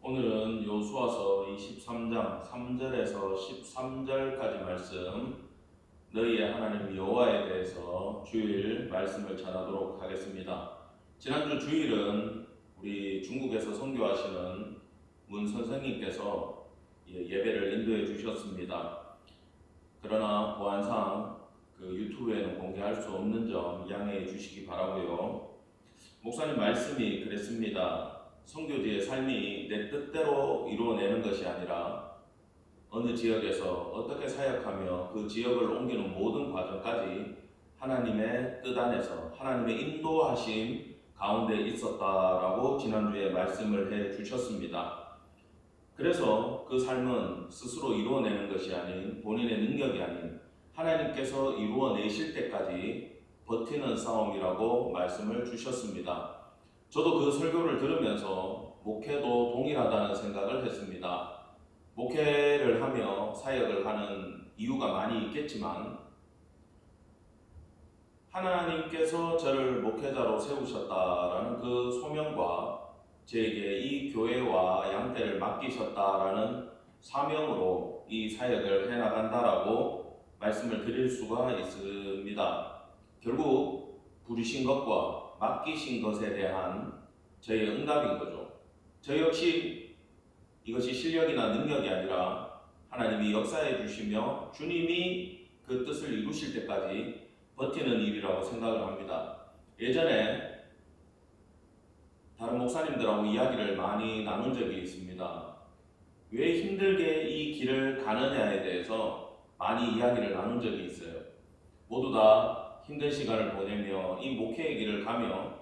오늘은 여호수아서 23장 3절에서 13절까지 말씀, 너희의 하나님 여호와에 대해서 주일 말씀을 전하도록 하겠습니다. 지난주 주일은 우리 중국에서 선교하시는 문 선생님께서 예배를 인도해 주셨습니다. 그러나 보안상 유튜브에는 공개할 수 없는 점 양해해 주시기 바라고요. 목사님 말씀이 그랬습니다. 선교지의 삶이 내 뜻대로 이루어내는 것이 아니라 어느 지역에서 어떻게 사역하며 그 지역을 옮기는 모든 과정까지 하나님의 뜻 안에서 하나님의 인도하심 가운데 있었다라고 지난주에 말씀을 해 주셨습니다. 그래서 그 삶은 스스로 이루어내는 것이 아닌 본인의 능력이 아닌 하나님께서 이루어내실 때까지 버티는 싸움이라고 말씀을 주셨습니다. 저도 그 설교를 들으면서 목회도 동일하다는 생각을 했습니다. 목회를 하며 사역을 하는 이유가 많이 있겠지만 하나님께서 저를 목회자로 세우셨다라는 그 소명과 저에게 이 교회와 양떼를 맡기셨다라는 사명으로 이 사역을 해나간다라고 말씀을 드릴 수가 있습니다. 결국 부르신 것과 맡기신 것에 대한 저의 응답인 거죠. 저 역시 이것이 실력이나 능력이 아니라 하나님이 역사해 주시며 주님이 그 뜻을 이루실 때까지 버티는 일이라고 생각을 합니다. 예전에 다른 목사님들하고 이야기를 많이 나눈 적이 있습니다. 왜 힘들게 이 길을 가느냐에 대해서 많이 이야기를 나눈 적이 있어요. 모두 다 힘든 시간을 보내며 이 목회의 길을 가며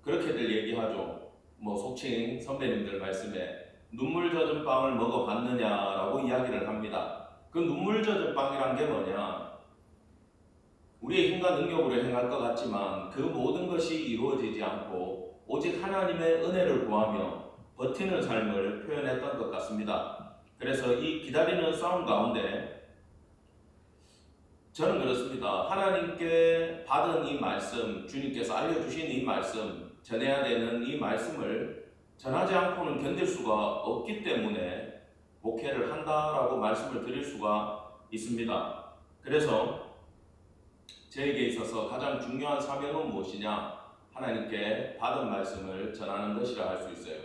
그렇게들 얘기하죠. 속칭 선배님들 말씀에 눈물 젖은 빵을 먹어봤느냐라고 이야기를 합니다. 그 눈물 젖은 빵이란 게 뭐냐? 우리의 힘과 능력으로 행할 것 같지만 그 모든 것이 이루어지지 않고 오직 하나님의 은혜를 구하며 버티는 삶을 표현했던 것 같습니다. 그래서 이 기다리는 싸움 가운데 저는 그렇습니다. 하나님께 받은 이 말씀, 주님께서 알려주신 이 말씀, 전해야 되는 이 말씀을 전하지 않고는 견딜 수가 없기 때문에 목회를 한다라고 말씀을 드릴 수가 있습니다. 그래서 저에게 있어서 가장 중요한 사명은 무엇이냐? 하나님께 받은 말씀을 전하는 것이라 할 수 있어요.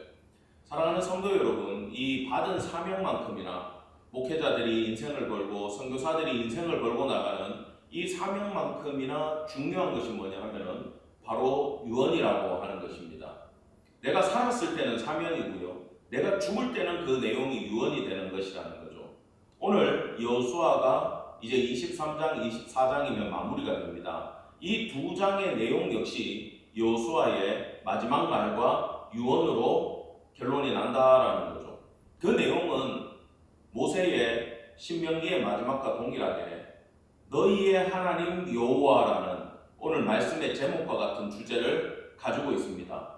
사랑하는 성도 여러분, 이 받은 사명만큼이나 목회자들이 인생을 걸고 선교사들이 인생을 걸고 나가는 이 사명만큼이나 중요한 것이 뭐냐 하면은 바로 유언이라고 하는 것입니다. 내가 살았을 때는 사명이고요. 내가 죽을 때는 그 내용이 유언이 되는 것이라는 거죠. 오늘 여호수아가 이제 23장, 24장이면 마무리가 됩니다. 이 두 장의 내용 역시 여호수아의 마지막 말과 유언으로 결론이 난다라는 거죠. 그 내용은 모세의 신명기의 마지막과 동일하게 너희의 하나님 여호와라는 오늘 말씀의 제목과 같은 주제를 가지고 있습니다.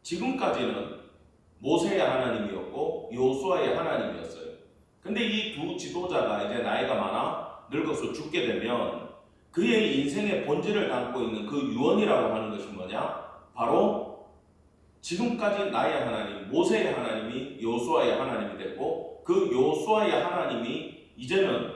지금까지는 모세의 하나님이었고 여호수아의 하나님이었어요. 근데 이 두 지도자가 이제 나이가 많아 늙어서 죽게 되면 그의 인생의 본질을 담고 있는 그 유언이라고 하는 것이 뭐냐? 바로 지금까지 나의 하나님, 모세의 하나님이 여호수아의 하나님이 됐고 그 여호수아의 하나님이 이제는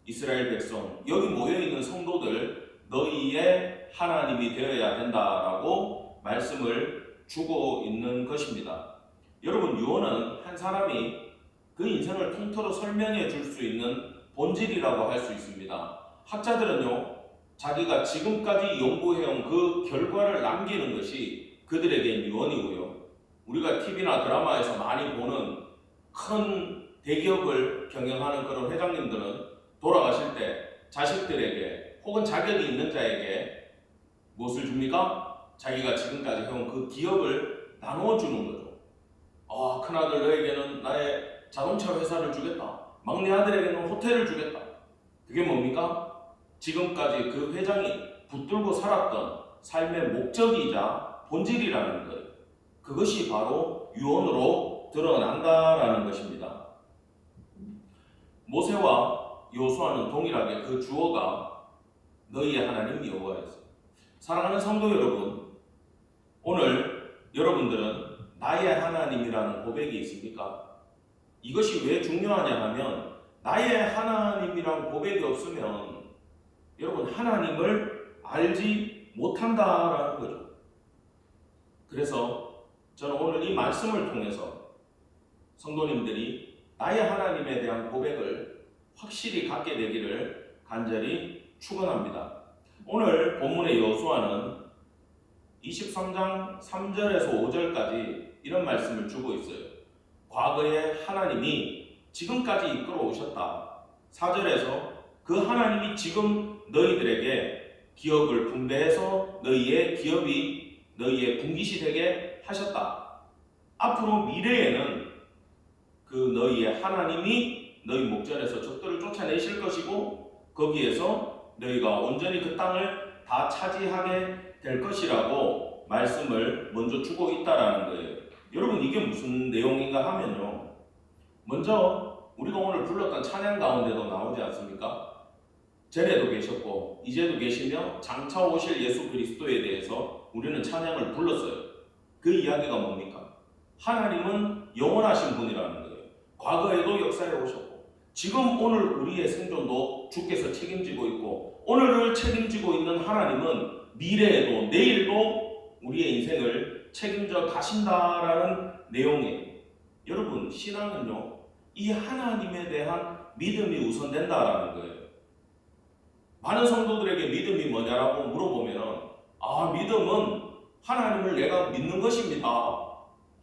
이스라엘 백성, 여기 모여있는 성도들 너희의 하나님이 되어야 된다라고 말씀을 주고 있는 것입니다. 여러분, 유언은 한 사람이 그 인생을 통틀어 설명해 줄 수 있는 본질이라고 할 수 있습니다. 학자들은요, 자기가 지금까지 연구해온 그 결과를 남기는 것이 그들에겐 유언이고요. 우리가 TV나 드라마에서 많이 보는 큰 대기업을 경영하는 그런 회장님들은 돌아가실 때 자식들에게 혹은 자격이 있는 자에게 무엇을 줍니까? 자기가 지금까지 해온 그 기업을 나눠주는 거죠. 큰아들 너에게는 나의 자동차 회사를 주겠다. 막내 아들에게는 호텔을 주겠다. 그게 뭡니까? 지금까지 그 회장이 붙들고 살았던 삶의 목적이자 본질이라는 거예요. 그것이 바로 유언으로 드러난다라는 것입니다. 모세와 여호수아는 동일하게 그 주어가 너희의 하나님 여호와였어요. 사랑하는 성도 여러분, 오늘 여러분들은 나의 하나님이라는 고백이 있습니까? 이것이 왜 중요하냐 하면 나의 하나님이란 고백이 없으면 여러분 하나님을 알지 못한다라는 거죠. 그래서 저는 오늘 이 말씀을 통해서 성도님들이 나의 하나님에 대한 고백을 확실히 갖게 되기를 간절히 축원합니다. 오늘 본문의 여호수아는 23장 3절에서 5절까지 이런 말씀을 주고 있어요. 과거에 하나님이 지금까지 이끌어 오셨다. 4절에서 그 하나님이 지금 너희들에게 기업을 분배해서 너희의 기업이 너희의 분깃이 되게 하셨다. 앞으로 미래에는 그 너희의 하나님이 너희 목전에서 적들을 쫓아내실 것이고 거기에서 너희가 온전히 그 땅을 다 차지하게 될 것이라고 말씀을 먼저 주고 있다라는 거예요. 여러분 이게 무슨 내용인가 하면요. 먼저 우리가 오늘 불렀던 찬양 가운데도 나오지 않습니까? 전에도 계셨고 이제도 계시며 장차 오실 예수 그리스도에 대해서 우리는 찬양을 불렀어요. 그 이야기가 뭡니까? 하나님은 영원하신 분이라는 거예요. 과거에도 역사에 오셨고 지금 오늘 우리의 생존도 주께서 책임지고 있고 오늘을 책임지고 있는 하나님은 미래에도 내일도 우리의 인생을 책임져 가신다라는 내용이에요. 여러분 신앙은요 이 하나님에 대한 믿음이 우선된다라는 거예요. 많은 성도들에게 믿음이 뭐냐라고 물어보면 믿음은 하나님을 내가 믿는 것입니다.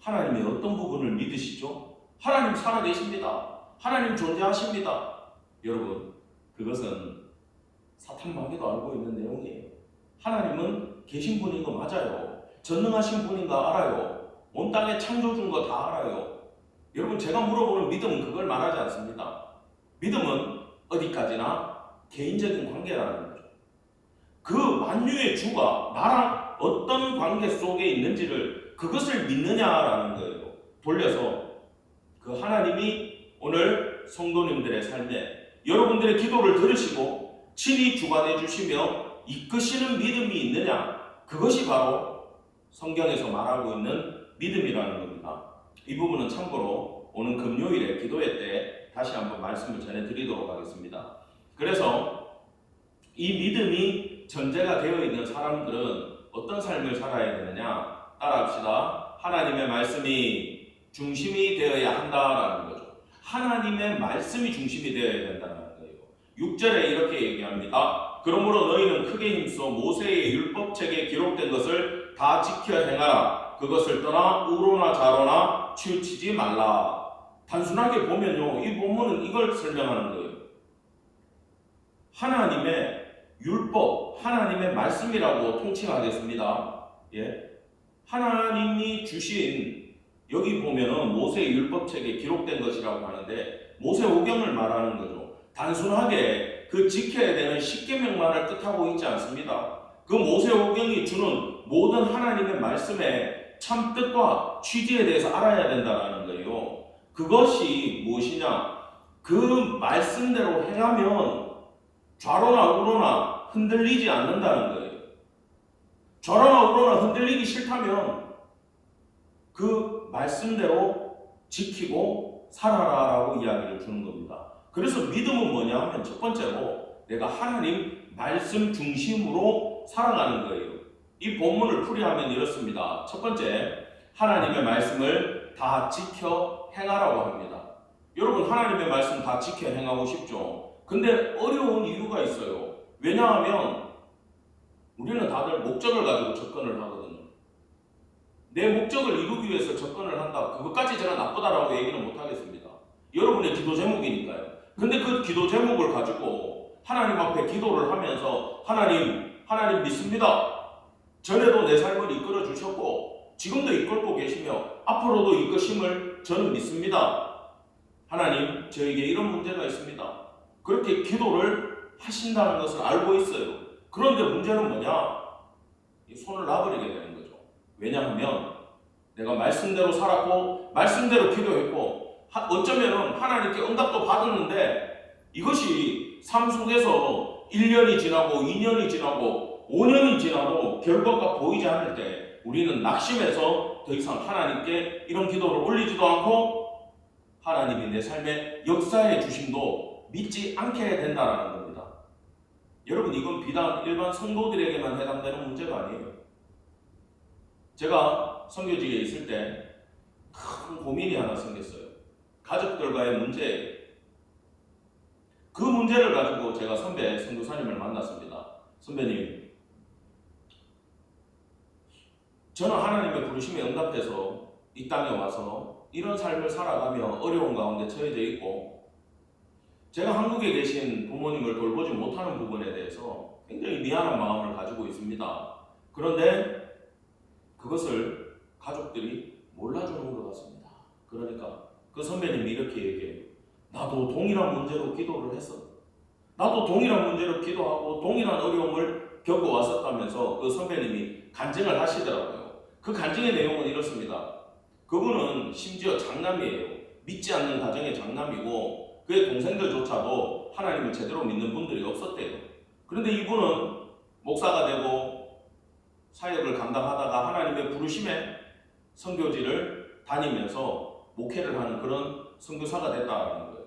하나님의 어떤 부분을 믿으시죠? 하나님 살아계십니다. 하나님 존재하십니다. 여러분 그것은 사탄 마귀도 알고 있는 내용이에요. 하나님은 계신 분인 거 맞아요. 전능하신 분인 거 알아요. 온 땅에 창조준 거 다 알아요. 여러분 제가 물어보는 믿음은 그걸 말하지 않습니다. 믿음은 어디까지나 개인적인 관계라는 거죠. 그 만유의 주가 나랑 어떤 관계 속에 있는지를 그것을 믿느냐라는 거예요. 돌려서 그 하나님이 오늘 성도님들의 삶에 여러분들의 기도를 들으시고 친히 주관해 주시며 이끄시는 믿음이 있느냐, 그것이 바로 성경에서 말하고 있는 믿음이라는 겁니다. 이 부분은 참고로 오는 금요일에 기도회 때 다시 한번 말씀을 전해드리도록 하겠습니다. 그래서 이 믿음이 전제가 되어 있는 사람들은 어떤 삶을 살아야 되느냐, 따라합시다. 하나님의 말씀이 중심이 되어야 한다라는 거죠. 하나님의 말씀이 중심이 되어야 된다는 거예요. 6절에 이렇게 얘기합니다. 그러므로 너희는 크게 힘써 모세의 율법책에 기록된 것을 다 지켜 행하라. 그것을 떠나 우로나 좌로나 치우치지 말라. 단순하게 보면요, 이 본문은 이걸 설명하는 거예요. 하나님의 율법, 하나님의 말씀이라고 통칭하겠습니다. 하나님이 주신, 여기 보면은 모세의 율법책에 기록된 것이라고 하는데 모세오경을 말하는 거죠. 단순하게 그 지켜야 되는 십계명만을 뜻하고 있지 않습니다. 그 모세오경이 주는 모든 하나님의 말씀의 참 뜻과 취지에 대해서 알아야 된다는 거예요. 그것이 무엇이냐? 그 말씀대로 행하면 좌로나 우로나 흔들리지 않는다는 거예요. 좌로나 우로나 흔들리기 싫다면 그 말씀대로 지키고 살아라라고 이야기를 주는 겁니다. 그래서 믿음은 뭐냐 하면 첫 번째로 내가 하나님 말씀 중심으로 살아가는 거예요. 이 본문을 풀이하면 이렇습니다. 첫 번째, 하나님의 말씀을 다 지켜 행하라고 합니다. 여러분 하나님의 말씀 다 지켜 행하고 싶죠? 근데 어려운 이유가 있어요. 왜냐하면 우리는 다들 목적을 가지고 접근을 하거든요. 내 목적을 이루기 위해서 접근을 한다. 그것까지 제가 나쁘다라고 얘기는 못하겠습니다. 여러분의 기도 제목이니까요. 근데 그 기도 제목을 가지고 하나님 앞에 기도를 하면서 하나님 믿습니다. 전에도 내 삶을 이끌어 주셨고 지금도 이끌고 계시며 앞으로도 이끄심을 저는 믿습니다. 하나님 저에게 이런 문제가 있습니다. 그렇게 기도를 하신다는 것을 알고 있어요. 그런데 문제는 뭐냐? 손을 놔버리게 되는 거죠. 왜냐하면 내가 말씀대로 살았고 말씀대로 기도했고 어쩌면 하나님께 응답도 받았는데 이것이 삶 속에서 1년이 지나고 2년이 지나고 5년이 지나도 결과가 보이지 않을 때 우리는 낙심해서 더 이상 하나님께 이런 기도를 올리지도 않고 하나님이 내 삶의 역사의 주심도 믿지 않게 된다는 겁니다. 여러분, 이건 비단 일반 성도들에게만 해당되는 문제가 아니에요. 제가 선교지에 있을 때 큰 고민이 하나 생겼어요. 가족들과의 문제예요. 그 문제를 가지고 제가 선배 선교사님을 만났습니다. 선배님, 저는 하나님의 부르심에 응답해서 이 땅에 와서 이런 삶을 살아가며 어려운 가운데 처해져 있고, 제가 한국에 계신 부모님을 돌보지 못하는 부분에 대해서 굉장히 미안한 마음을 가지고 있습니다. 그런데 그것을 가족들이 몰라주는 것 같습니다. 그러니까 그 선배님이 이렇게 얘기해요. 나도 동일한 문제로 기도를 했어. 나도 동일한 문제로 기도하고 동일한 어려움을 겪어왔었다면서 그 선배님이 간증을 하시더라고요. 그 간증의 내용은 이렇습니다. 그분은 심지어 장남이에요. 믿지 않는 가정의 장남이고 그의 동생들조차도 하나님을 제대로 믿는 분들이 없었대요. 그런데 이분은 목사가 되고 사역을 감당하다가 하나님의 부르심에 선교지를 다니면서 목회를 하는 그런 선교사가 됐다는 거예요.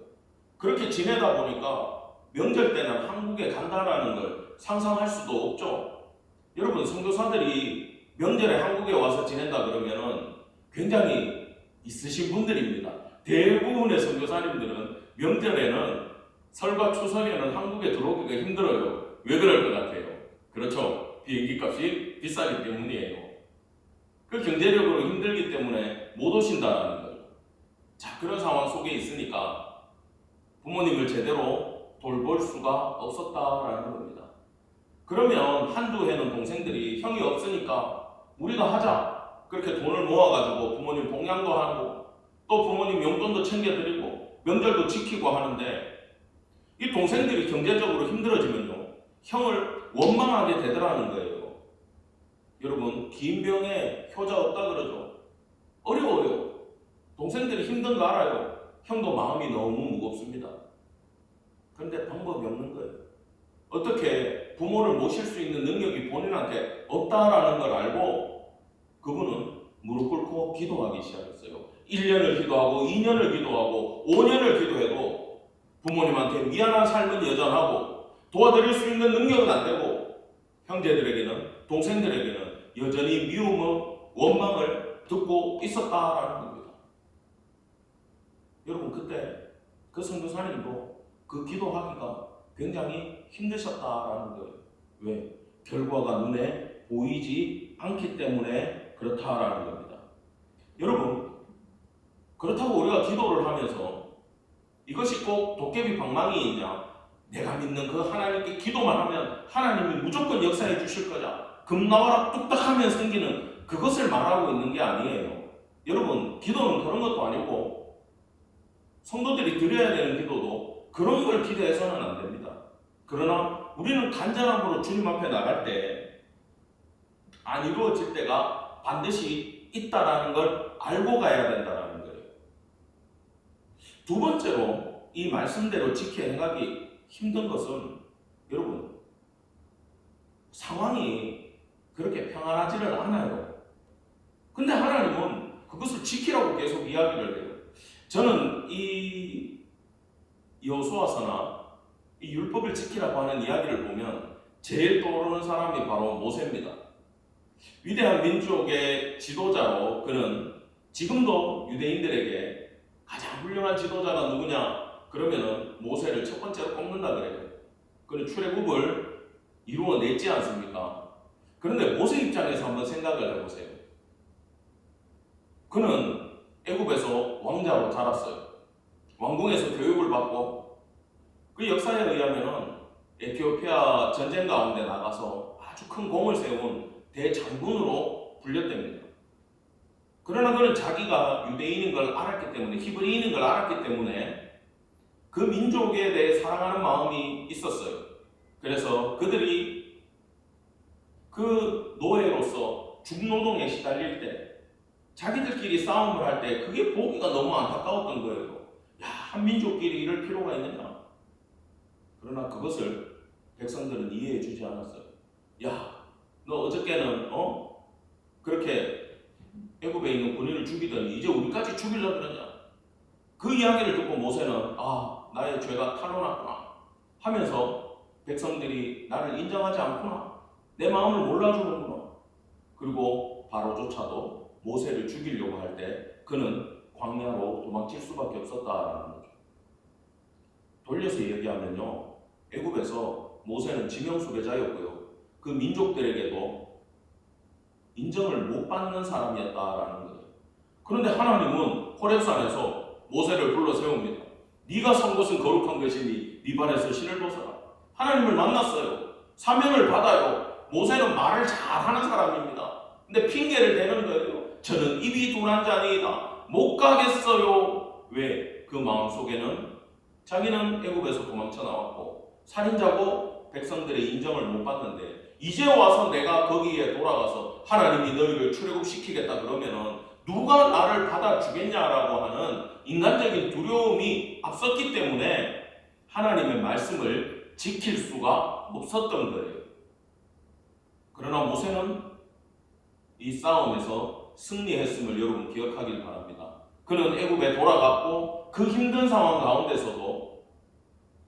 그렇게 지내다 보니까 명절 때는 한국에 간다라는 걸 상상할 수도 없죠. 여러분, 선교사들이 명절에 한국에 와서 지낸다 그러면은 굉장히 있으신 분들입니다. 대부분의 선교사님들은 명절에는 설과 추석에는 한국에 들어오기가 힘들어요. 왜 그럴 것 같아요? 그렇죠. 비행기 값이 비싸기 때문이에요. 그 경제력으로 힘들기 때문에 못 오신다는 거예요. 자, 그런 상황 속에 있으니까 부모님을 제대로 돌볼 수가 없었다라는 겁니다. 그러면 한두 해는 동생들이 형이 없으니까 우리가 하자. 그렇게 돈을 모아가지고 부모님 봉양도 하고 또 부모님 용돈도 챙겨드리고 명절도 지키고 하는데, 이 동생들이 경제적으로 힘들어지면요, 형을 원망하게 되더라는 거예요. 여러분, 긴 병에 효자 없다 그러죠. 어려워요. 동생들이 힘든 거 알아요. 형도 마음이 너무 무겁습니다. 그런데 방법이 없는 거예요. 어떻게 부모를 모실 수 있는 능력이 본인한테 없다라는 걸 알고 그분은 무릎 꿇고 기도하기 시작했어요. 1년을 기도하고 2년을 기도하고 5년을 기도해도 부모님한테 미안한 삶은 여전하고 도와드릴 수 있는 능력은 안 되고 형제들에게는, 동생들에게는 여전히 미움과 원망을 듣고 있었다라는 겁니다. 여러분, 그때 그 선교사님도 그 기도하기가 굉장히 힘드셨다라는 거예요. 왜? 결과가 눈에 보이지 않기 때문에 그렇다라는 겁니다. 여러분, 그렇다고 우리가 기도를 하면서 이것이 꼭 도깨비 방망이 있냐? 내가 믿는 그 하나님께 기도만 하면 하나님이 무조건 역사해 주실 거냐? 금 나와라 뚝딱 하면 생기는 그것을 말하고 있는 게 아니에요. 여러분, 기도는 그런 것도 아니고 성도들이 드려야 되는 기도도 그런 걸 기대해서는 안 됩니다. 그러나 우리는 간절함으로 주님 앞에 나갈 때 안 이루어질 때가 반드시 있다라는 걸 알고 가야 된다는 거예요. 두 번째로 이 말씀대로 지켜 행하기 힘든 것은, 여러분, 상황이 그렇게 평안하지를 않아요. 근데 하나님은 그것을 지키라고 계속 이야기를 해요. 저는 이 여호수아서나 이 율법을 지키라고 하는 이야기를 보면 제일 떠오르는 사람이 바로 모세입니다. 위대한 민족의 지도자로 그는 지금도 유대인들에게 가장 훌륭한 지도자가 누구냐? 그러면은 모세를 첫 번째로 꼽는다 그래요. 그는 출애굽을 이루어냈지 않습니까? 그런데 모세 입장에서 한번 생각을 해보세요. 그는 애굽에서 왕자로 자랐어요. 왕궁에서 교육을 받고 그 역사에 의하면은 에티오피아 전쟁 가운데 나가서 아주 큰 공을 세운 대장군으로 불렸답니다. 그러나 그는 자기가 유대인인 걸 알았기 때문에, 히브리인인 걸 알았기 때문에 그 민족에 대해 사랑하는 마음이 있었어요. 그래서 그들이 그 노예로서 중노동에 시달릴 때, 자기들끼리 싸움을 할 때 그게 보기가 너무 안타까웠던 거예요. 야, 한 민족끼리 이럴 필요가 있느냐? 그러나 그것을 백성들은 이해해 주지 않았어요. 야, 너 어저께는 그렇게 애굽에 있는 군인을 죽이더니 이제 우리까지 죽이려고 그러냐. 그 이야기를 듣고 모세는 나의 죄가 탄로났구나 하면서 백성들이 나를 인정하지 않구나, 내 마음을 몰라주는구나. 그리고 바로조차도 모세를 죽이려고 할 때 그는 광야로 도망칠 수밖에 없었다라는 거죠. 돌려서 얘기하면요, 애굽에서 모세는 지명수배자였고요, 그 민족들에게도 인정을 못 받는 사람이었다라는 거예요. 그런데 하나님은 호렙산에서 모세를 불러 세웁니다. 네가 선 것은 거룩한 것이니 네 발에서 신을 벗어라. 하나님을 만났어요. 사명을 받아요. 모세는 말을 잘하는 사람입니다. 근데 핑계를 대는 거예요. 저는 입이 둔한 자니이다, 못 가겠어요. 왜? 그 마음속에는 자기는 애굽에서 도망쳐 나왔고 살인자고 백성들의 인정을 못 받는데, 이제 와서 내가 거기에 돌아가서 하나님이 너희를 출애굽시키겠다 그러면은 누가 나를 받아주겠냐라고 하는 인간적인 두려움이 앞섰기 때문에 하나님의 말씀을 지킬 수가 없었던 거예요. 그러나 모세는 이 싸움에서 승리했음을 여러분 기억하길 바랍니다. 그는 애굽에 돌아갔고 그 힘든 상황 가운데서도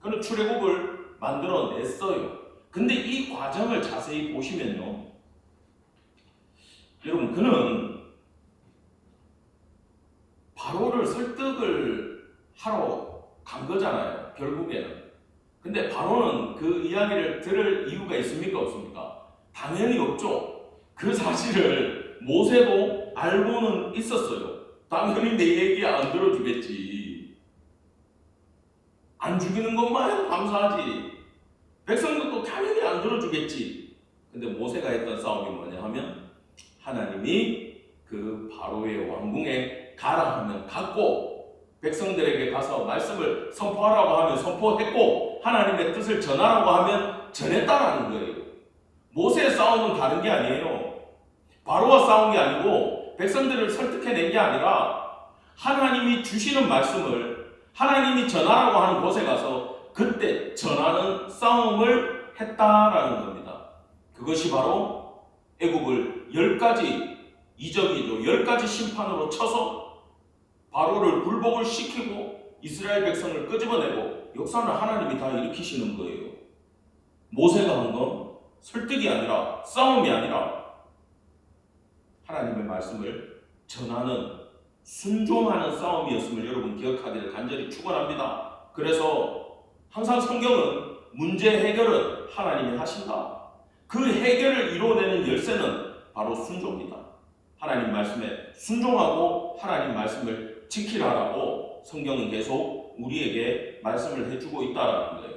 그는 출애굽을 만들어냈어요. 근데 이 과정을 자세히 보시면요, 여러분, 그는 바로를 설득을 하러 간 거잖아요, 결국에는. 근데 바로는 그 이야기를 들을 이유가 있습니까, 없습니까? 당연히 없죠. 그 사실을 모세도 알고는 있었어요. 당연히 내 얘기 안 들어주겠지. 안 죽이는 것만 해도 감사하지. 백성들도 당연히 안 들어주겠지. 근데 모세가 했던 싸움이 뭐냐 하면, 하나님이 그 바로의 왕궁에 가라 하면 갔고, 백성들에게 가서 말씀을 선포하라고 하면 선포했고, 하나님의 뜻을 전하라고 하면 전했다라는 거예요. 모세의 싸움은 다른 게 아니에요. 바로와 싸운 게 아니고 백성들을 설득해낸 게 아니라 하나님이 주시는 말씀을 하나님이 전하라고 하는 곳에 가서 그때 전하는 싸움을 했다라는 겁니다. 그것이 바로 애굽을 10가지 이적이죠. 10가지 심판으로 쳐서 바로를 굴복을 시키고 이스라엘 백성을 끄집어내고 역사는 하나님이 다 일으키시는 거예요. 모세가 한 건 설득이 아니라 싸움이 아니라 하나님의 말씀을 전하는, 순종하는 싸움이었음을 여러분 기억하기를 간절히 축원합니다. 그래서 항상 성경은 문제 해결은 하나님이 하신다. 그 해결을 이루어내는 열쇠는 바로 순종이다. 하나님 말씀에 순종하고 하나님 말씀을 지키라라고 성경은 계속 우리에게 말씀을 해주고 있다라는 거예요.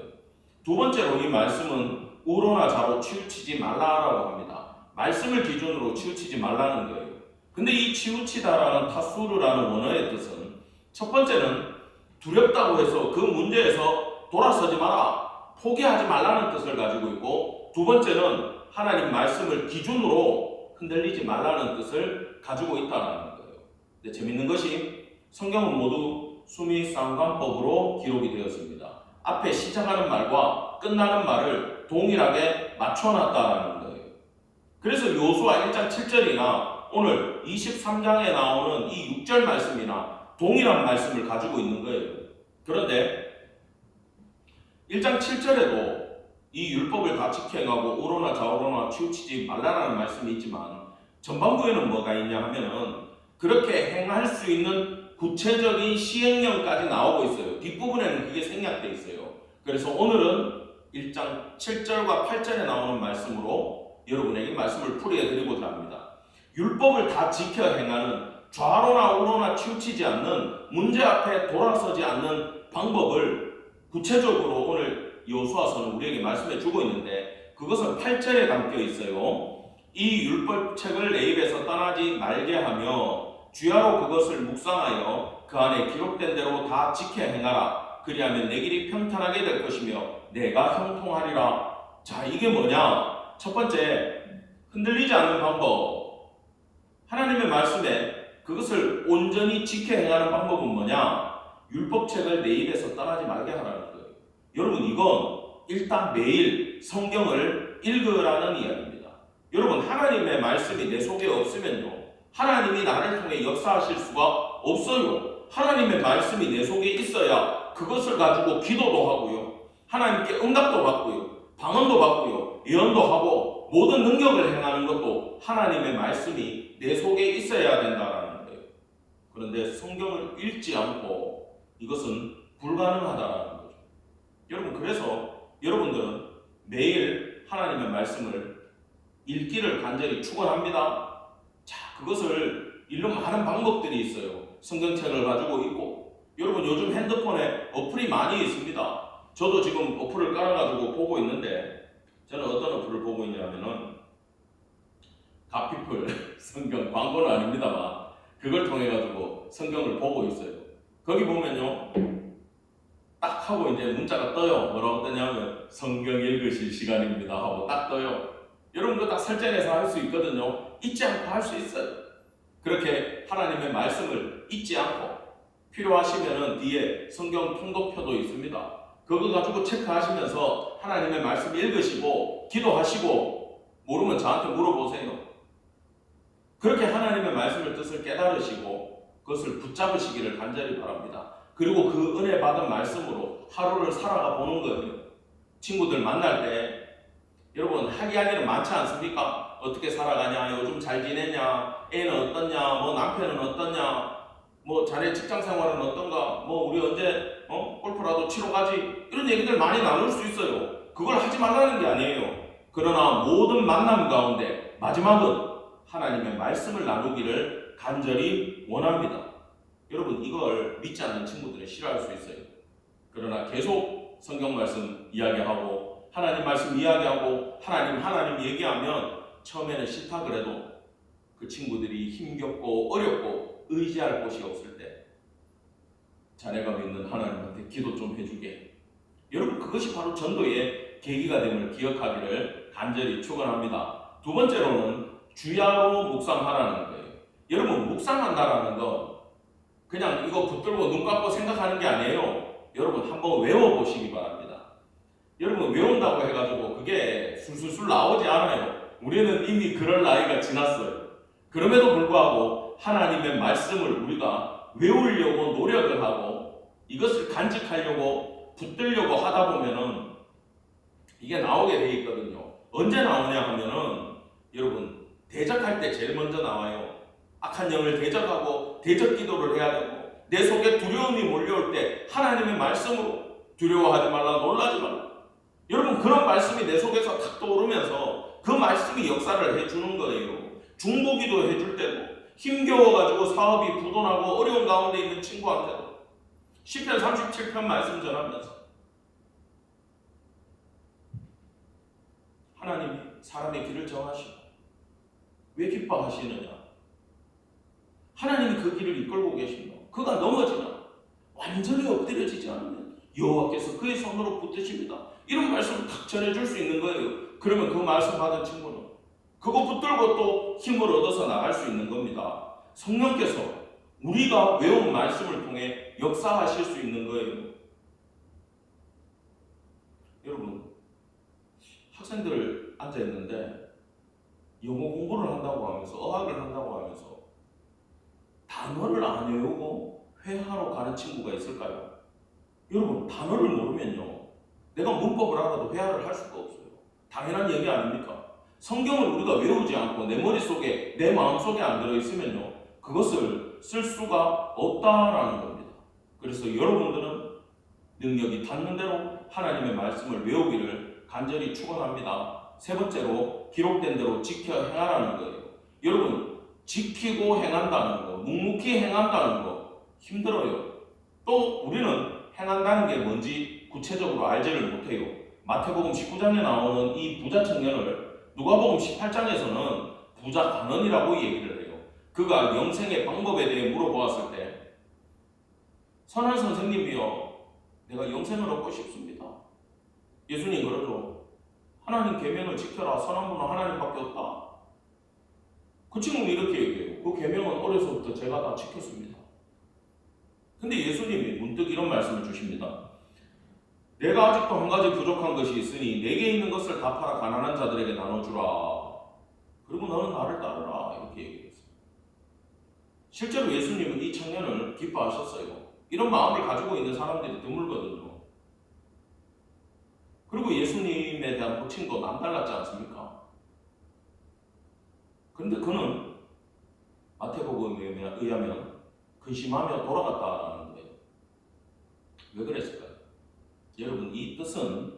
두 번째로 이 말씀은 우로나 좌로 치우치지 말라라고 합니다. 말씀을 기준으로 치우치지 말라는 거예요. 근데 이 치우치다라는 타수르라는 원어의 뜻은, 첫 번째는 두렵다고 해서 그 문제에서 돌아서지 마라, 포기하지 말라는 뜻을 가지고 있고, 두 번째는 하나님 말씀을 기준으로 흔들리지 말라는 뜻을 가지고 있다는 거예요. 근데 재밌는 것이 성경은 모두 수미 쌍관법으로 기록이 되었습니다. 앞에 시작하는 말과 끝나는 말을 동일하게 맞춰놨다는 거예요. 그래서 요수아 1장 7절이나 오늘 23장에 나오는 이 6절 말씀이나 동일한 말씀을 가지고 있는 거예요. 그런데 1장 7절에도 이 율법을 다 지켜 행하고 우로나 좌우로나 치우치지 말라라는 말씀이 있지만, 전반부에는 뭐가 있냐 하면은 그렇게 행할 수 있는 구체적인 시행령까지 나오고 있어요. 뒷부분에는 그게 생략되어 있어요. 그래서 오늘은 1장 7절과 8절에 나오는 말씀으로 여러분에게 말씀을 풀이해드리고자 합니다. 율법을 다 지켜 행하는, 좌로나 우로나 치우치지 않는, 문제 앞에 돌아서지 않는 방법을 구체적으로 오늘 여호수아서는 우리에게 말씀해 주고 있는데, 그것은 8절에 담겨 있어요. 이 율법책을 내 입에서 떠나지 말게 하며 주야로 그것을 묵상하여 그 안에 기록된 대로 다 지켜 행하라. 그리하면 내 길이 평탄하게 될 것이며 내가 형통하리라. 자, 이게 뭐냐? 첫 번째, 흔들리지 않는 방법. 하나님의 말씀에 그것을 온전히 지켜 행하는 방법은 뭐냐? 율법책을 내 입에서 떠나지 말게 하라는 거예요. 여러분, 이건 일단 매일 성경을 읽으라는 이야기입니다. 여러분, 하나님의 말씀이 내 속에 없으면요, 하나님이 나를 통해 역사하실 수가 없어요. 하나님의 말씀이 내 속에 있어야 그것을 가지고 기도도 하고요, 하나님께 응답도 받고요, 방언도 받고요, 예언도 하고 모든 능력을 행하는 것도 하나님의 말씀이 내 속에 있어야 된다라는 거예요. 그런데 성경을 읽지 않고 이것은 불가능하다라는 거죠. 여러분, 그래서 여러분들은 매일 하나님의 말씀을 읽기를 간절히 축원합니다. 자, 그것을 읽는 많은 방법들이 있어요. 성경책을 가지고 있고, 여러분 요즘 핸드폰에 어플이 많이 있습니다. 저도 지금 어플을 깔아가지고 보고 있는데, 저는 어떤 어플을 보고 있냐면은 갓피플 성경, 광고는 아닙니다만 그걸 통해 가지고 성경을 보고 있어요. 거기 보면요, 딱 하고 이제 문자가 떠요. 뭐라고 뜨냐면 성경 읽으실 시간입니다 하고 딱 떠요. 여러분 그거 딱 설정해서 할 수 있거든요. 잊지 않고 할 수 있어요. 그렇게 하나님의 말씀을 잊지 않고, 필요하시면은 뒤에 성경 통독표도 있습니다. 그거 가지고 체크하시면서 하나님의 말씀 읽으시고 기도하시고, 모르면 저한테 물어보세요. 그렇게 하나님의 말씀의 뜻을 깨달으시고 그것을 붙잡으시기를 간절히 바랍니다. 그리고 그 은혜 받은 말씀으로 하루를 살아가 보는 거예요. 친구들 만날 때 여러분 할 이야기는 많지 않습니까? 어떻게 살아가냐, 요즘 잘 지내냐, 애는 어떠냐, 뭐 남편은 어떠냐, 뭐 자네 직장 생활은 어떤가, 뭐 우리 언제 골프라도 치러 가지, 이런 얘기들 많이 나눌 수 있어요. 그걸 하지 말라는 게 아니에요. 그러나 모든 만남 가운데 마지막은 하나님의 말씀을 나누기를 간절히 원합니다. 여러분, 이걸 믿지 않는 친구들은 싫어할 수 있어요. 그러나 계속 성경 말씀 이야기하고 하나님 말씀 이야기하고 하나님 얘기하면 처음에는 싫다 그래도 그 친구들이 힘겹고 어렵고 의지할 곳이 없을 때 자네가 믿는 하나님한테 기도 좀 해주게. 여러분, 그것이 바로 전도의 계기가 됨을 기억하기를 간절히 축원합니다. 두 번째로는 주야로 묵상하라는 거예요. 여러분, 묵상한다라는 건 그냥 이거 붙들고 눈 감고 생각하는 게 아니에요. 여러분 한번 외워보시기 바랍니다. 여러분 외운다고 해가지고 그게 술술술 나오지 않아요. 우리는 이미 그럴 나이가 지났어요. 그럼에도 불구하고 하나님의 말씀을 우리가 외우려고 노력을 하고 이것을 간직하려고 붙들려고 하다 보면은 이게 나오게 돼 있거든요. 언제 나오냐 하면은 여러분 대적할 때 제일 먼저 나와요. 악한 영을 대적하고 대적 기도를 해야 되고, 내 속에 두려움이 몰려올 때 하나님의 말씀으로 두려워하지 말라, 놀라지 말라. 여러분 그런 말씀이 내 속에서 탁 떠오르면서 그 말씀이 역사를 해주는 거예요. 중보기도 해줄 때도, 힘겨워가지고 사업이 부도나고 어려운 가운데 있는 친구한테도 시편 37편 말씀 전하면서 하나님이 사람의 길을 정하시고 왜 기뻐하시느냐, 하나님이 그 길을 이끌고 계시며 그가 넘어지나 완전히 엎드려지지 않으면 여호와께서 그의 손으로 붙드십니다. 이런 말씀을 탁 전해줄 수 있는 거예요. 그러면 그 말씀 받은 친구는 그거 붙들고 또 힘을 얻어서 나갈 수 있는 겁니다. 성령께서 우리가 외운 말씀을 통해 역사하실 수 있는 거예요. 여러분, 학생들 앉아있는데 영어 공부를 한다고 하면서 어학을 한다고 하면서 단어를 안 외우고 회화로 가는 친구가 있을까요? 여러분, 단어를 모르면요 내가 문법을 알아도 회화를 할 수가 없어요. 당연한 얘기 아닙니까? 성경을 우리가 외우지 않고 내 머릿속에 내 마음속에 안 들어있으면요 그것을 쓸 수가 없다라는 겁니다. 그래서 여러분들은 능력이 닿는 대로 하나님의 말씀을 외우기를 간절히 축원합니다. 세 번째로 기록된 대로 지켜 행하라는 거예요. 여러분, 지키고 행한다는 거, 묵묵히 행한다는 거 힘들어요. 또 우리는 행한다는 게 뭔지 구체적으로 알지를 못해요. 마태복음 19장에 나오는 이 부자 청년을 누가복음 18장에서는 부자 간원이라고 얘기를 해요. 그가 영생의 방법에 대해 물어보았을 때 선한 선생님이여, 내가 영생을 얻고 싶습니다. 예수님 그러죠. 하나님 계명을 지켜라. 선한 분은 하나님밖에 없다. 그 친구는 이렇게 얘기해요. 그 계명은 어려서부터 제가 다 지켰습니다. 근데 예수님이 문득 이런 말씀을 주십니다. 내가 아직도 한 가지 부족한 것이 있으니 내게 있는 것을 다 팔아 가난한 자들에게 나눠주라. 그리고 너는 나를 따르라. 이렇게 얘기했어요. 실제로 예수님은 이 청년을 기뻐하셨어요. 이런 마음을 가지고 있는 사람들이 드물거든요. 그리고 예수님에 대한 호칭도 남달랐지 않습니까? 그런데 그는 마태복음에 의하면 근심하며 돌아갔다는 거예요. 왜 그랬을까요? 여러분, 이 뜻은,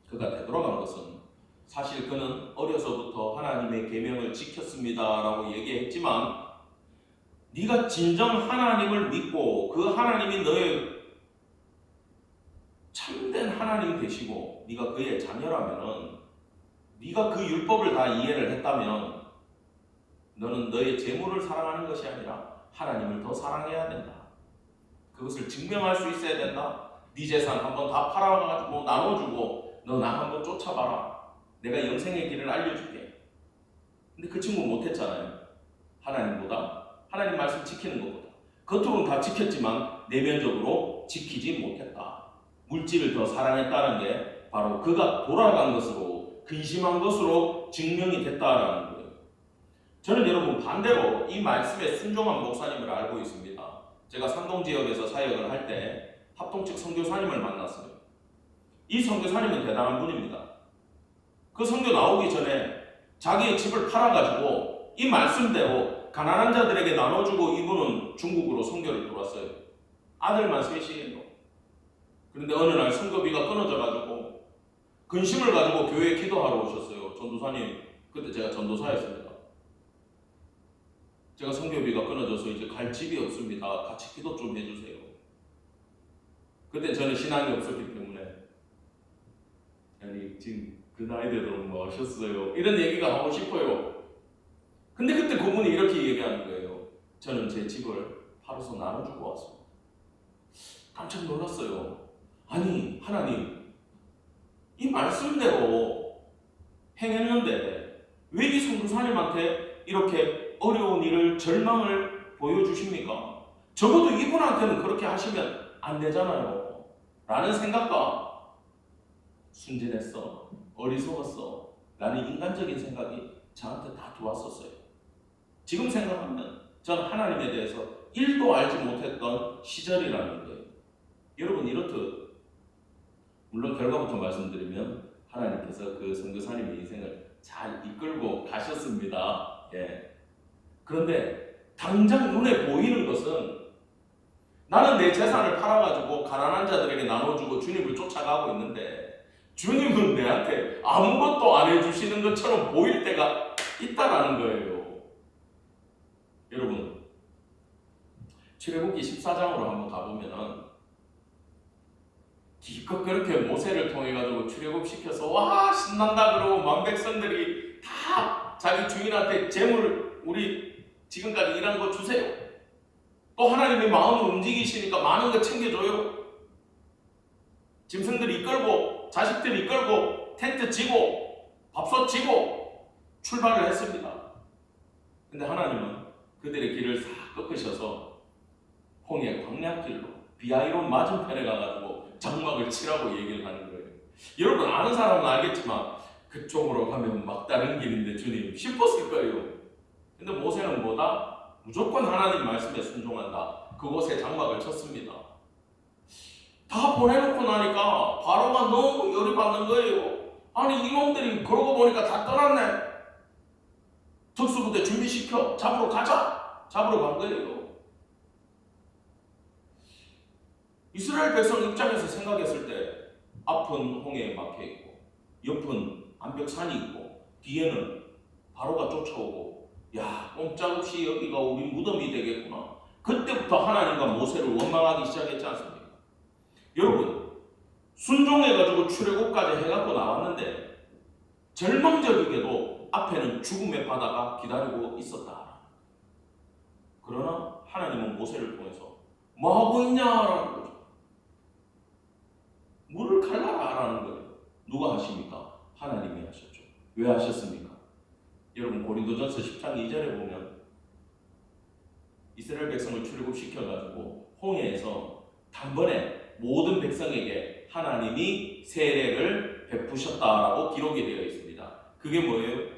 그가 되돌아간 것은 사실 그는 어려서부터 하나님의 계명을 지켰습니다라고 얘기했지만, 네가 진정 하나님을 믿고 그 하나님이 너의 참된 하나님 되시고 네가 그의 자녀라면은, 네가 그 율법을 다 이해를 했다면 너는 너의 재물을 사랑하는 것이 아니라 하나님을 더 사랑해야 된다. 그것을 증명할 수 있어야 된다. 네 재산 한번 다 팔아가지고 나눠주고 너 나 한번 쫓아봐라. 내가 영생의 길을 알려줄게. 근데 그 친구 못했잖아요. 하나님 말씀 지키는 것보다. 겉으로는 다 지켰지만 내면적으로 지키지 못했다. 물질을 더 사랑했다는 게 바로 그가 돌아간 것으로, 근심한 것으로 증명이 됐다라는 거예요. 저는 여러분 반대로 이 말씀에 순종한 목사님을 알고 있습니다. 제가 산동 지역에서 사역을 할 때 합동측 선교사님을 만났어요. 이 선교사님은 대단한 분입니다. 그 선교 나오기 전에 자기의 집을 팔아가지고 이 말씀대로 가난한 자들에게 나눠주고 이분은 중국으로 선교를 들어왔어요. 아들만 셋이에요. 그런데 어느 날 선교비가 끊어져가지고 근심을 가지고 교회에 기도하러 오셨어요. 전도사님, 그때 제가 전도사였습니다. 제가 선교비가 끊어져서 이제 갈 집이 없습니다. 같이 기도 좀 해주세요. 그때 저는 신앙이 없었기 때문에, 아니 지금 그 나이 되도록 뭐 하셨어요? 이런 얘기가 하고 싶어요. 근데 그때 그분이 이렇게 얘기하는 거예요. 저는 제 집을 팔아서 나눠주고 왔습니다. 깜짝 놀랐어요. 아니 하나님, 이 말씀대로 행했는데 왜 이 선교사님한테 이렇게 어려운 일을, 절망을 보여주십니까? 적어도 이분한테는 그렇게 하시면 안 되잖아요 라는 생각과, 순진했어, 어리석었어 라는 인간적인 생각이 저한테 다 들어왔었어요. 지금 생각하면 전 하나님에 대해서 1도 알지 못했던 시절이라는 거예요. 여러분 이렇듯, 물론 결과부터 말씀드리면 하나님께서 그 선교사님의 인생을 잘 이끌고 가셨습니다. 예. 그런데 당장 눈에 보이는 것은, 나는 내 재산을 팔아가지고 가난한 자들에게 나눠주고 주님을 쫓아가고 있는데 주님은 내한테 아무것도 안 해주시는 것처럼 보일 때가 있다라는 거예요. 여러분, 출애굽기 14장으로 한번 가보면은 기껏 그렇게 모세를 통해 가지고 출애굽시켜서 와 신난다 그러고 만 백성들이 다 자기 주인한테 재물, 우리 지금까지 일한 거 주세요. 또 하나님의 마음을 움직이시니까 많은 거 챙겨줘요. 짐승들 이끌고 자식들 이끌고 텐트 지고 밥솥 지고 출발을 했습니다. 근데 하나님은 그들의 길을 싹 꺾으셔서 홍해 광야길로 비아이론 맞은편에 가가지고 장막을 치라고 얘기를 하는 거예요. 여러분 아는 사람은 알겠지만 그쪽으로 가면 막다른 길인데 주님 싶었을 거예요. 근데 모세는 뭐다? 무조건 하나님 말씀에 순종한다. 그곳에 장막을 쳤습니다. 다 보내놓고 나니까 바로가 너무 열이 받는 거예요. 아니 이놈들이 그러고 보니까 다 떠났네. 특수부대 준비시켜 잡으러 가자. 잡으러 간 거예요. 이스라엘 백성 입장에서 생각했을 때 앞은 홍해에 막혀있고 옆은 암벽산이 있고 뒤에는 바로가 쫓아오고, 야 꼼짝없이 여기가 우리 무덤이 되겠구나. 그때부터 하나님과 모세를 원망하기 시작했지 않습니까? 여러분 순종해가지고 출애굽까지 해갖고 나왔는데 절망적이게도 앞에는 죽음의 바다가 기다리고 있었다. 그러나 하나님은 모세를 통해서 뭐하고 있냐라는 거죠. 물을 갈라라라는 거예요. 누가 하십니까? 하나님이 하셨죠. 왜 하셨습니까? 여러분 고린도전서 10장 2절에 보면 이스라엘 백성을 출애굽시켜가지고 홍해에서 단번에 모든 백성에게 하나님이 세례를 베푸셨다라고 기록이 되어 있습니다. 그게 뭐예요?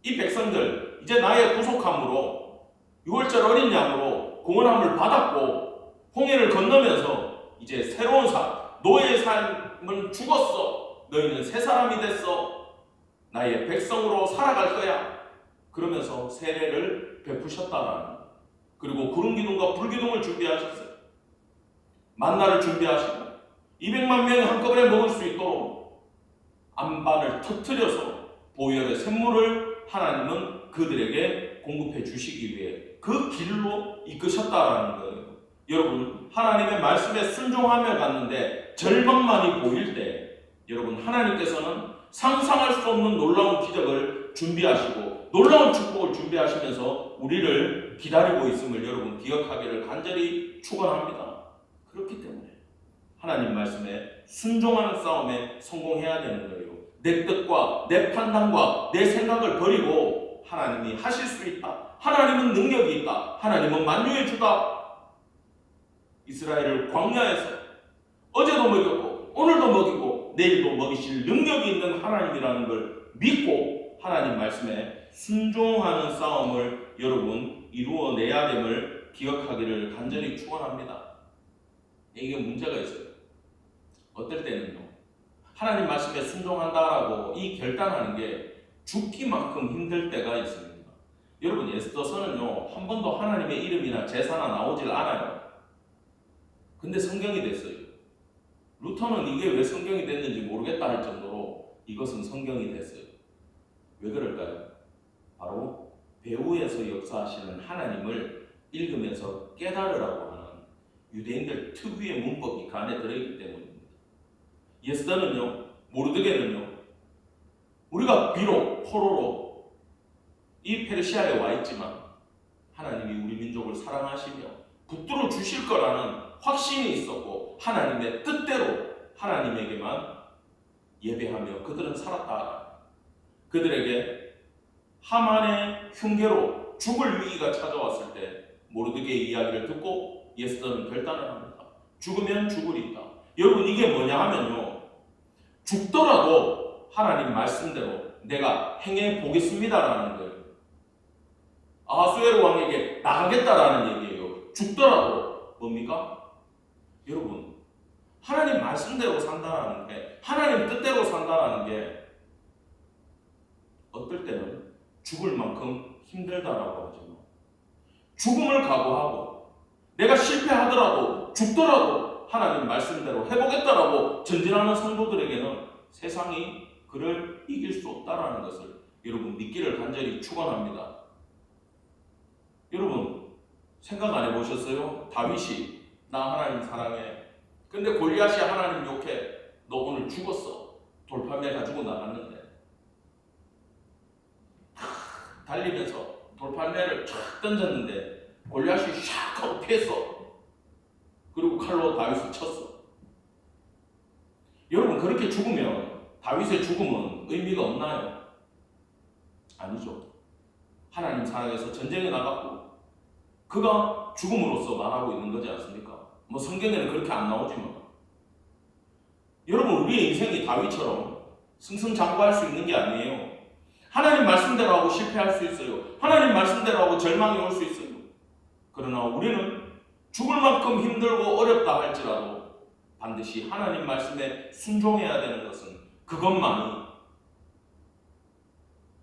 이 백성들 이제 나의 구속함으로 6월절 어린 양으로 공헌함을 받았고 홍해를 건너면서 이제 새로운 삶, 너의 삶은 죽었어. 너희는 새 사람이 됐어. 나의 백성으로 살아갈 거야. 그러면서 세례를 베푸셨다라는 거예요. 그리고 구름 기둥과 불 기둥을 준비하셨어요. 만나를 준비하시고 200만 명이 한꺼번에 먹을 수 있도록 안반을 터뜨려서 보혈의 샘물을 하나님은 그들에게 공급해 주시기 위해 그 길로 이끄셨다라는 거예요. 여러분, 하나님의 말씀에 순종하며 갔는데 절망만이 보일 때 여러분, 하나님께서는 상상할 수 없는 놀라운 기적을 준비하시고 놀라운 축복을 준비하시면서 우리를 기다리고 있음을 여러분 기억하기를 간절히 축원합니다. 그렇기 때문에 하나님 말씀에 순종하는 싸움에 성공해야 되는 거예요. 내 뜻과 내 판단과 내 생각을 버리고 하나님이 하실 수 있다. 하나님은 능력이 있다. 하나님은 만유의 주다. 이스라엘을 광야에서 어제도 먹였고 오늘도 먹이고 내일도 먹이실 능력이 있는 하나님이라는 걸 믿고 하나님 말씀에 순종하는 싸움을 여러분 이루어내야 됨을 기억하기를 간절히 축원합니다. 이게 문제가 있어요. 어떨 때는요, 하나님 말씀에 순종한다라고 이 결단하는 게 죽기만큼 힘들 때가 있습니다. 여러분, 에스더서는요 한 번도 하나님의 이름이나 제사나 나오질 않아요. 근데 성경이 됐어요. 루터는 이게 왜 성경이 됐는지 모르겠다 할 정도로 이것은 성경이 됐어요. 왜 그럴까요? 바로 배후에서 역사하시는 하나님을 읽으면서 깨달으라고 하는 유대인들 특유의 문법이 그 안에 들어있기 때문입니다. 에스더는요, 모르드게는요, 우리가 비록 포로로 이 페르시아에 와 있지만 하나님이 우리 민족을 사랑하시며 붙들어 주실 거라는 확신이 있었고 하나님의 뜻대로 하나님에게만 예배하며 그들은 살았다. 그들에게 하만의 흉계로 죽을 위기가 찾아왔을 때 모르드게의 이야기를 듣고 에스더는 결단을 합니다. 죽으면 죽으리이다. 여러분, 이게 뭐냐 하면요, 죽더라도 하나님 말씀대로 내가 행해 보겠습니다라는 거예요. 아하수에로 왕에게 나가겠다라는 얘기예요. 죽더라도 뭡니까? 여러분, 하나님 말씀대로 산다라는 게, 하나님 뜻대로 산다라는 게 어떨 때는 죽을 만큼 힘들다라고 하지만 죽음을 각오하고 내가 실패하더라도 죽더라도 하나님 말씀대로 해보겠다라고 전진하는 성도들에게는 세상이 그를 이길 수 없다라는 것을 여러분 믿기를 간절히 축원합니다. 여러분, 생각 안 해보셨어요? 다윗이 나 하나님 사랑해. 근데 골리앗이 하나님 욕해. 너 오늘 죽었어. 돌팔매 가지고 나갔는데 달리면서 돌팔매를 쫙 던졌는데 골리앗이 샥 하고 피했어. 그리고 칼로 다윗을 쳤어. 여러분, 그렇게 죽으면 다윗의 죽음은 의미가 없나요? 아니죠. 하나님 사랑해서 전쟁에 나갔고 그가 죽음으로써 말하고 있는 거지 않습니까? 뭐 성경에는 그렇게 안 나오지만 여러분, 우리의 인생이 다윗처럼 승승장구할 수 있는 게 아니에요. 하나님 말씀대로 하고 실패할 수 있어요. 하나님 말씀대로 하고 절망이 올 수 있어요. 그러나 우리는 죽을 만큼 힘들고 어렵다 할지라도 반드시 하나님 말씀에 순종해야 되는 것은 그것만이,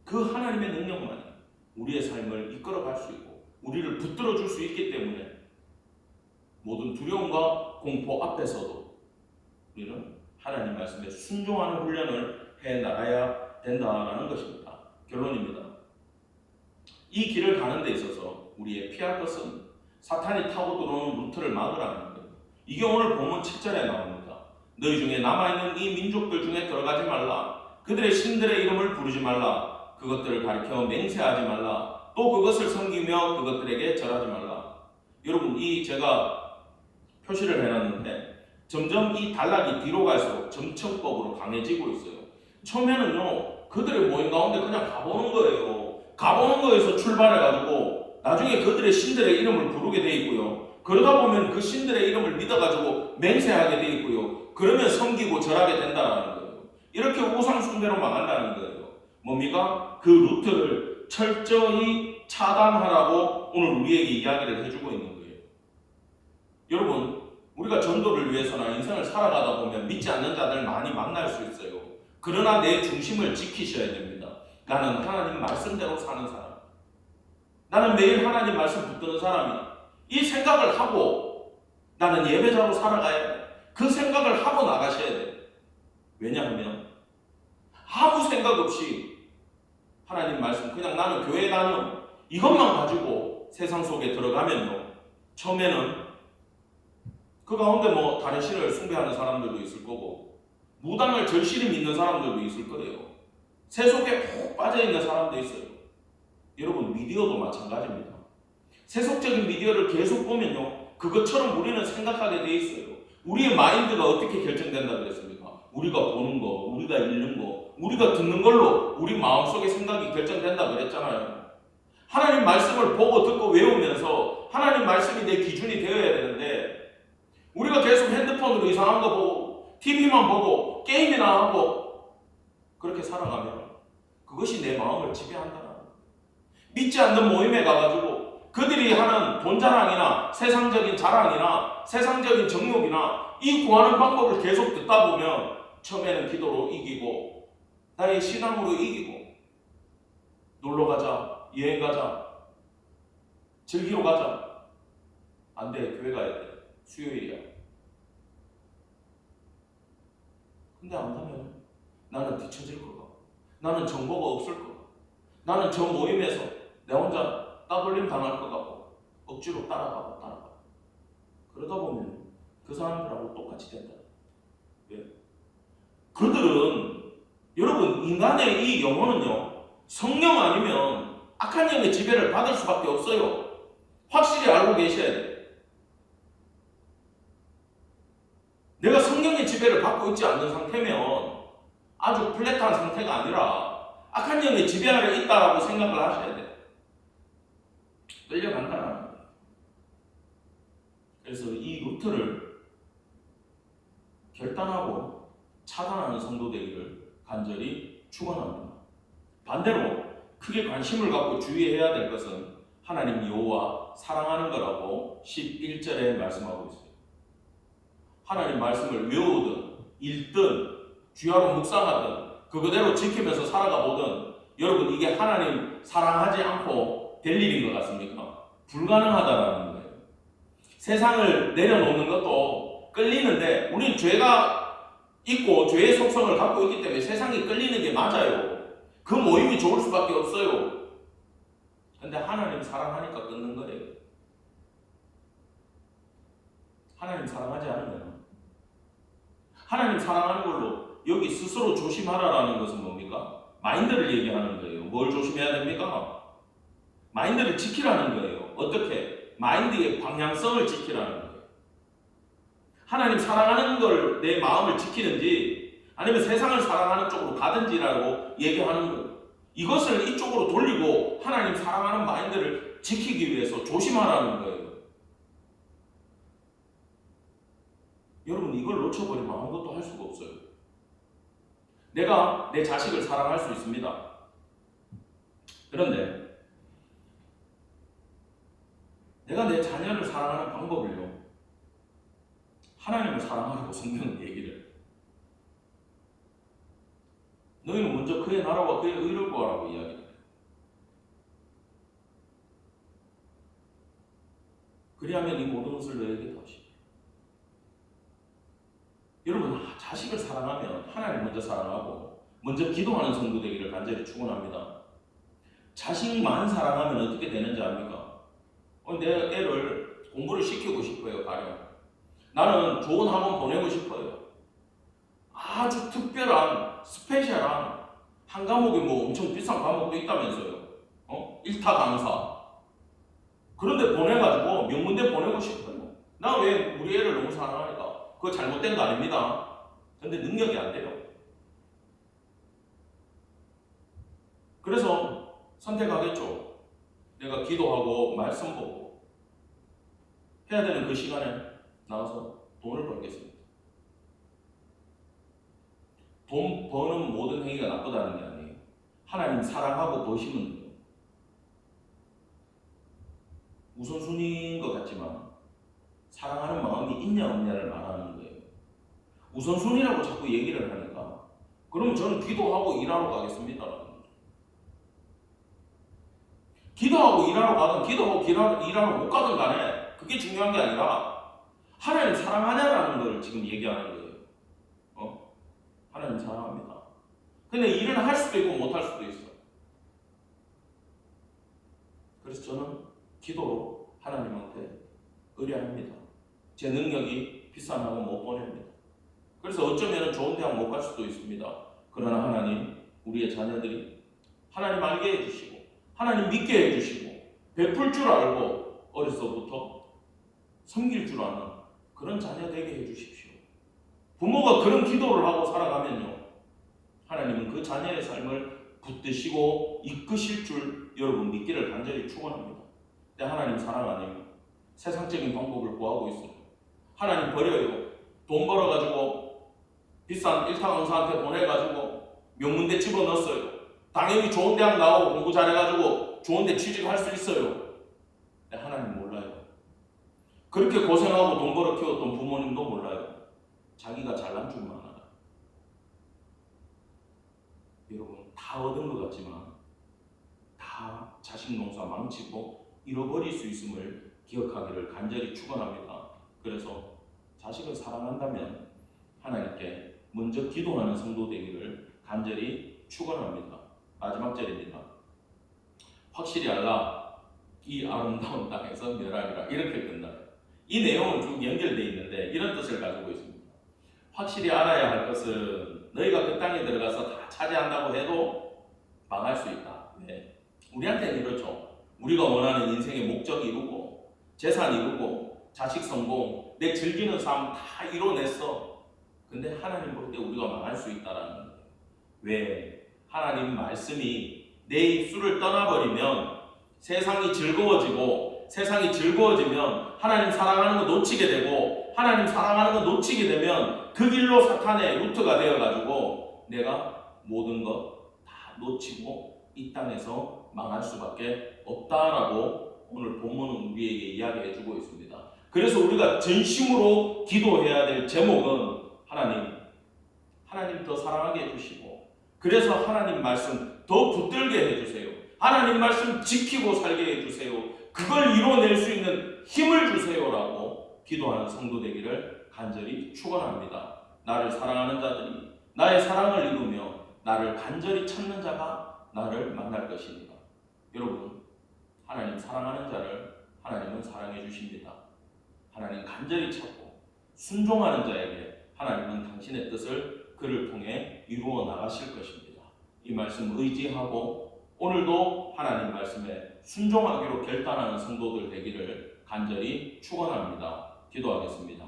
그 하나님의 능력만이 우리의 삶을 이끌어갈 수 있고 우리를 붙들어 줄 수 있기 때문에 모든 두려움과 공포 앞에서도 우리는 하나님 말씀에 순종하는 훈련을 해나가야 된다는 것입니다. 결론입니다. 이 길을 가는 데 있어서 우리의 피할 것은 사탄이 타고 들어오는 루트를 막으라는 거예요. 이게 오늘 본문 7절에 나옵니다. 너희 중에 남아있는 이 민족들 중에 들어가지 말라. 그들의 신들의 이름을 부르지 말라. 그것들을 가리켜 맹세하지 말라. 또 그것을 섬기며 그것들에게 절하지 말라. 여러분, 이 제가 표시를 해놨는데 점점 이 단락이 뒤로 갈수록 점천법으로 강해지고 있어요. 처음에는요, 그들의 모임 가운데 그냥 가보는 거예요. 가보는 거에서 출발해가지고 나중에 그들의 신들의 이름을 부르게 돼 있고요. 그러다 보면 그 신들의 이름을 믿어가지고 맹세하게 돼 있고요. 그러면 섬기고 절하게 된다는 거예요. 이렇게 우상 숭배로 망한다는 거예요. 뭡니까? 그 루트를 철저히 차단하라고 오늘 우리에게 이야기를 해주고 있는 거예요. 여러분, 우리가 전도를 위해서나 인생을 살아가다 보면 믿지 않는 자들 많이 만날 수 있어요. 그러나 내 중심을 지키셔야 됩니다. 나는 하나님 말씀대로 사는 사람. 나는 매일 하나님 말씀 붙드는 사람이야. 이 생각을 하고 나는 예배자로 살아가야 돼. 그 생각을 하고 나가셔야 돼. 왜냐하면 아무 생각 없이 하나님 말씀 그냥 나는 교회 다녀 이것만 가지고 세상 속에 들어가면요. 처음에는 그 가운데 뭐 다른 신을 숭배하는 사람들도 있을 거고 무당을 절실히 믿는 사람들도 있을 거예요. 세속에 푹 빠져있는 사람도 있어요. 여러분 미디어도 마찬가지입니다. 세속적인 미디어를 계속 보면요. 그것처럼 우리는 생각하게 돼 있어요. 우리의 마인드가 어떻게 결정된다 그랬습니까? 우리가 보는 거, 우리가 읽는 거, 우리가 듣는 걸로 우리 마음속의 생각이 결정된다 그랬잖아요. 하나님 말씀을 보고 듣고 외우면서 하나님 말씀이 내 기준이 되어야 되는데 우리가 계속 핸드폰으로 이상한 거 보고 TV만 보고 게임이나 하고 그렇게 살아가면 그것이 내 마음을 지배한다. 믿지 않는 모임에 가가지고 그들이 하는 돈 자랑이나 세상적인 자랑이나 세상적인 정욕이나 이 구하는 방법을 계속 듣다 보면 처음에는 기도로 이기고 나의 신앙으로 이기고 놀러 가자, 여행 가자, 즐기러 가자. 안 돼, 교회 가야 돼. 수요일이야. 근데 안 가면 나는 뒤처질 거고 나는 정보가 없을 거고 나는 저 모임에서 내 혼자 따돌림 당할 것 같고 억지로 따라가고 그러다 보면 그 사람들하고 똑같이 된다. 왜? 그들은 여러분 인간의 이 영혼은요 성령 아니면 악한 영의 지배를 받을 수밖에 없어요. 확실히 알고 계셔야 돼요. 내가 성령의 지배를 받고 있지 않는 상태면 아주 플랫한 상태가 아니라 악한 영의 지배 아래 있다라고 생각을 하셔야 돼요. 끌려간다는 거예요. 그래서 이 루트를 결단하고 차단하는 성도 되기를 간절히 축원합니다. 반대로 크게 관심을 갖고 주의해야 될 것은 하나님 여호와 사랑하는 거라고 11절에 말씀하고 있어요. 하나님 말씀을 외우든 읽든 주야로 묵상하든 그거대로 지키면서 살아가 보든 여러분 이게 하나님 사랑하지 않고 될 일인 것 같습니까? 불가능하다라는 거예요. 세상을 내려놓는 것도 끌리는데 우린 죄가 있고 죄의 속성을 갖고 있기 때문에 세상이 끌리는 게 맞아요. 그 모임이 좋을 수밖에 없어요. 근데 하나님 사랑하니까 끊는 거예요. 하나님 사랑하지 않으면 하나님 사랑하는 걸로 여기 스스로 조심하라라는 것은 뭡니까? 마인드를 얘기하는 거예요. 뭘 조심해야 됩니까? 마인드를 지키라는 거예요. 어떻게? 마인드의 방향성을 지키라는 거예요. 하나님 사랑하는 걸 내 마음을 지키는지 아니면 세상을 사랑하는 쪽으로 가든지라고 얘기하는 거예요. 이것을 이쪽으로 돌리고 하나님 사랑하는 마인드를 지키기 위해서 조심하라는 거예요. 여러분 이걸 놓쳐버리면 아무것도 할 수가 없어요. 내가 내 자식을 사랑할 수 있습니다. 그런데 내가 내 자녀를 사랑하는 방법을요. 하나님을 사랑하라고 성경은 얘기를 해요. 너희는 먼저 그의 나라와 그의 의를 구하라고 이야기를 해요. 그리하면 이 모든 것을 너희에게 더하시리라. 여러분 자식을 사랑하면 하나님 먼저 사랑하고 먼저 기도하는 성도 되기를 간절히 축원합니다. 자식만 사랑하면 어떻게 되는지 압니까? 내 애를 공부를 시키고 싶어요. 가령 나는 좋은 학원 보내고 싶어요. 아주 특별한 스페셜한 한 과목이 뭐 엄청 비싼 과목도 있다면서요. 1타 강사. 그런데 보내가지고 명문대 보내고 싶어요. 나 왜 우리 애를 너무 사랑하니까. 그거 잘못된 거 아닙니다. 근데 능력이 안 돼요. 그래서 선택하겠죠. 내가 기도하고 말씀 보고 해야 되는 그 시간에 나와서 돈을 벌겠습니다. 돈 버는 모든 행위가 나쁘다는 게 아니에요. 하나님 사랑하고 버시면 돼요. 우선순위인 것 같지만 사랑하는 마음이 있냐 없냐를 말하는 거예요. 우선순위라고 자꾸 얘기를 하니까 그러면 저는 기도하고 일하러 가겠습니다라는 거죠. 기도하고 일하러 가든 기도하고 일하러 못 가든 간에 그게 중요한 게 아니라 하나님 사랑하냐라는 걸 지금 얘기하는 거예요. 하나님 사랑합니다. 근데 일은 할 수도 있고 못 할 수도 있어. 그래서 저는 기도로 하나님한테 의뢰합니다. 제 능력이 비싼 학원 못 보냅니다. 그래서 어쩌면 좋은 대학 못 갈 수도 있습니다. 그러나 하나님, 우리의 자녀들이 하나님 알게 해주시고 하나님 믿게 해주시고 베풀 줄 알고 어려서부터 섬길 줄 아는 그런 자녀 되게 해주십시오. 부모가 그런 기도를 하고 살아가면요, 하나님은 그 자녀의 삶을 붙드시고 이끄실 줄 여러분 믿기를 간절히 축원합니다. 근데 하나님 사랑 아니에요. 세상적인 방법을 구하고 있어요. 하나님 버려요. 돈 벌어가지고 비싼 일타 강사한테 보내가지고 명문대 집어넣었어요. 당연히 좋은 대학 나오고 공부 잘해가지고 좋은 데 취직할 수 있어요. 근데 하나님 몰라요. 그렇게 고생하고 돈 벌어 키웠던 부모님도 몰라요. 자기가 잘난 줄만 알아요. 여러분 다 얻은 것 같지만 다 자식 농사 망치고 잃어버릴 수 있음을 기억하기를 간절히 축원합니다. 그래서 자식을 사랑한다면 하나님께 먼저 기도하는 성도 되기를 간절히 축원합니다. 마지막 절입니다. 확실히 알라 이 아름다운 땅에서 멸하리라 이렇게 끝나요. 이 내용은 쭉 연결되어 있는데 이런 뜻을 가지고 있습니다. 확실히 알아야 할 것은 너희가 그 땅에 들어가서 다 차지한다고 해도 망할 수 있다. 네. 우리한테는 이렇죠. 우리가 원하는 인생의 목적 이루고 재산 이루고 자식 성공 내 즐기는 삶 다 이뤄냈어. 근데 하나님 볼 때 우리가 망할 수 있다라는 거예요. 왜? 하나님 말씀이 내 입술을 떠나버리면 세상이 즐거워지면 하나님 사랑하는 거 놓치게 되고 하나님 사랑하는 거 놓치게 되면 그 길로 사탄의 루트가 되어가지고 내가 모든 것 다 놓치고 이 땅에서 망할 수밖에 없다라고 오늘 본문은 우리에게 이야기해주고 있습니다. 그래서 우리가 전심으로 기도해야 될 제목은 하나님 더 사랑하게 해주시고 그래서 하나님 말씀 더 붙들게 해주세요. 하나님 말씀 지키고 살게 해주세요. 그걸 이뤄낼 수 있는 힘을 주세요라고 기도하는 성도 되기를 간절히 축원합니다. 나를 사랑하는 자들이 나의 사랑을 이루며 나를 간절히 찾는 자가 나를 만날 것입니다. 여러분 하나님 사랑하는 자를 하나님은 사랑해 주십니다. 하나님 간절히 찾고 순종하는 자에게 하나님은 당신의 뜻을 그를 통해 이루어 나가실 것입니다. 이 말씀 의지하고 오늘도 하나님 말씀에 순종하기로 결단하는 성도들 되기를 간절히 축원합니다. 기도하겠습니다.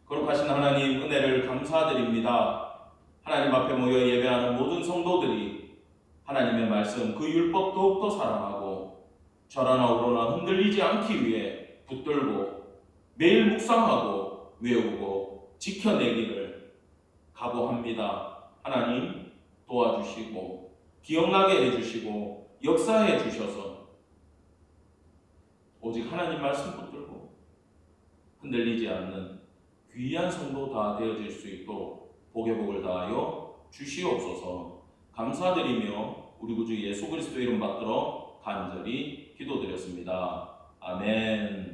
거룩하신 하나님 은혜를 감사드립니다. 하나님 앞에 모여 예배하는 모든 성도들이 하나님의 말씀 그 율법 더욱더 사랑하고 절하나 오르나 흔들리지 않기 위해 붙들고 매일 묵상하고 외우고 지켜내기를 각오합니다. 하나님 도와주시고 기억나게 해주시고 역사해 주셔서 오직 하나님 말씀 붙들고 흔들리지 않는 귀한 성도 다 되어질 수 있도록 복의 복을 다하여 주시옵소서. 감사드리며 우리 구주 예수 그리스도 이름 받들어 간절히 기도드렸습니다. 아멘.